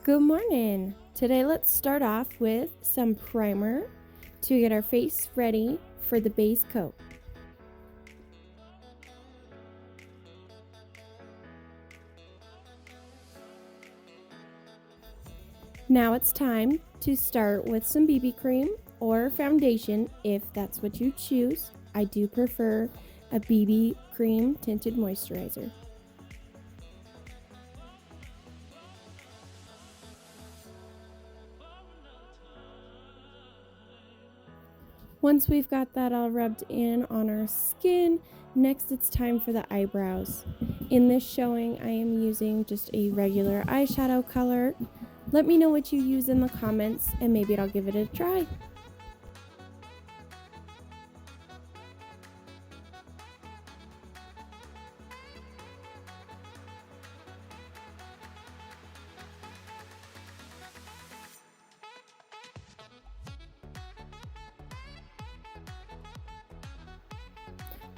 Good morning. Today let's start off with some primer to get our face ready for the base coat. Now it's time to start with some BB cream or foundation if that's what you choose. I do prefer a BB cream tinted moisturizer. Once we've got that all rubbed in on our skin, next it's time for the eyebrows. In this showing, I am using just a regular eyeshadow color. Let me know what you use in the comments and maybe I'll give it a try.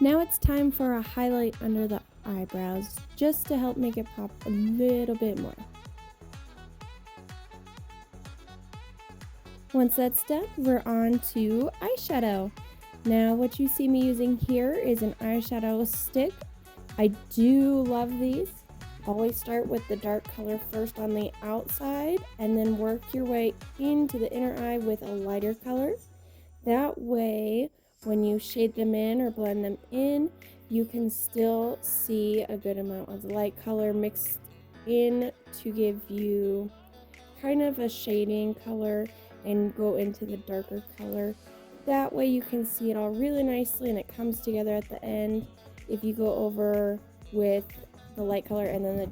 Now it's time for a highlight under the eyebrows, just to help make it pop a little bit more. Once that's done, we're on to eyeshadow. Now what you see me using here is an eyeshadow stick. I do love these. Always start with the dark color first on the outside and then work your way into the inner eye with a lighter color. That way, when you shade them in or blend them in, you can still see a good amount of light color mixed in to give you kind of a shading color and go into the darker color. That way you can see it all really nicely and it comes together at the end. If you go over with the light color and then the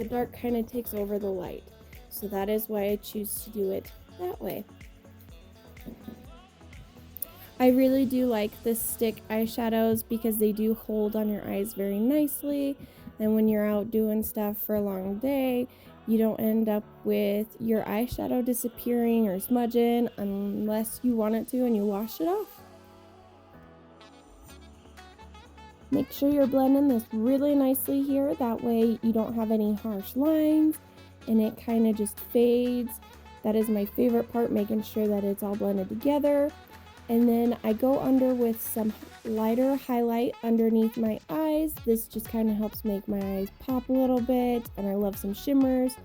dark kind of takes over the light. So that is why I choose to do it that way. I really do like the stick eyeshadows because they do hold on your eyes very nicely. And when you're out doing stuff for a long day, you don't end up with your eyeshadow disappearing or smudging unless you want it to and you wash it off. Make sure you're blending this really nicely here. That way you don't have any harsh lines and it kind of just fades. That is my favorite part, making sure that it's all blended together. And then I go under with some lighter highlight underneath my eyes. This just kind of helps make my eyes pop a little bit, and I love some shimmers.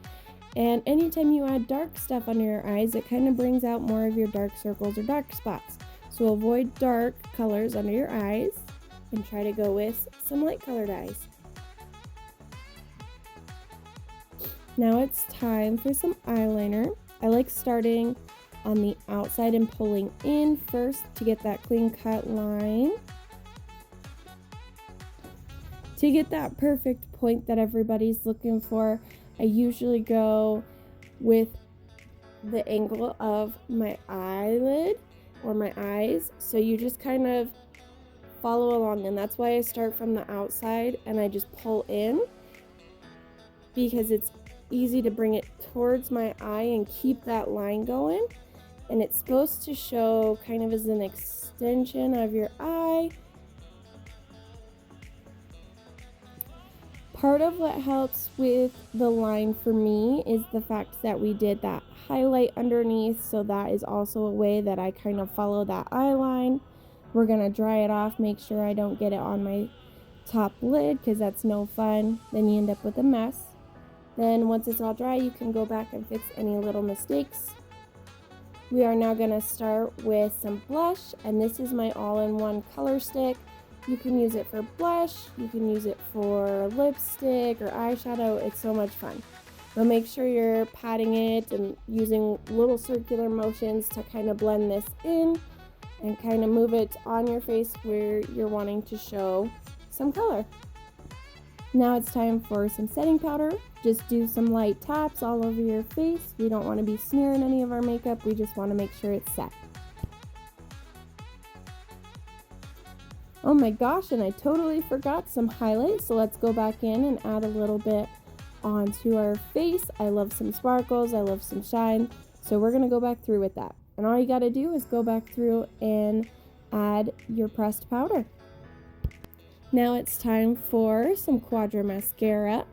And anytime you add dark stuff under your eyes, it kind of brings out more of your dark circles or dark spots. So avoid dark colors under your eyes and try to go with some light colored eyes. Now it's time for some eyeliner. I like starting on the outside and pulling in first to get that clean cut line. To get that perfect point that everybody's looking for, I usually go with the angle of my eyelid or my eyes. So you just kind of follow along, and that's why I start from the outside and I just pull in, because it's easy to bring it towards my eye and keep that line going. And it's supposed to show kind of as an extension of your eye. Part of what helps with the line for me is the fact that we did that highlight underneath, so that is also a way that I kind of follow that eye line. We're gonna dry it off, make sure I don't get it on my top lid because that's no fun. Then you end up with a mess. Then once it's all dry, you can go back and fix any little mistakes. We are now going to start with some blush, and this is my all-in-one color stick. You can use it for blush, you can use it for lipstick or eyeshadow. It's so much fun. But make sure you're patting it and using little circular motions to kind of blend this in and kind of move it on your face where you're wanting to show some color. Now it's time for some setting powder. Just do some light taps all over your face. We don't want to be smearing any of our makeup. We just want to make sure it's set. Oh my gosh, and I totally forgot some highlight. So let's go back in and add a little bit onto our face. I love some sparkles. I love some shine. So we're going to go back through with that. And all you got to do is go back through and add your pressed powder. Now it's time for some Quadra mascara.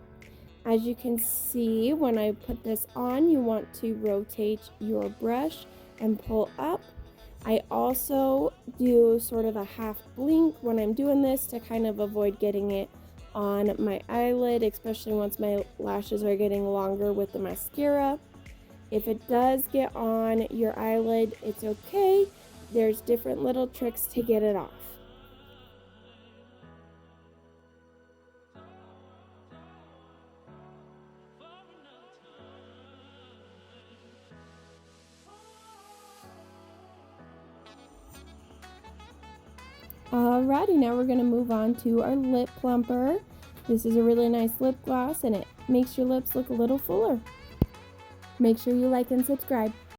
As you can see, when I put this on, you want to rotate your brush and pull up. I also do sort of a half blink when I'm doing this to kind of avoid getting it on my eyelid, especially once my lashes are getting longer with the mascara. If it does get on your eyelid, it's okay. There's different little tricks to get it off. Alrighty, now we're going to move on to our lip plumper. This is a really nice lip gloss and it makes your lips look a little fuller. Make sure you like and subscribe.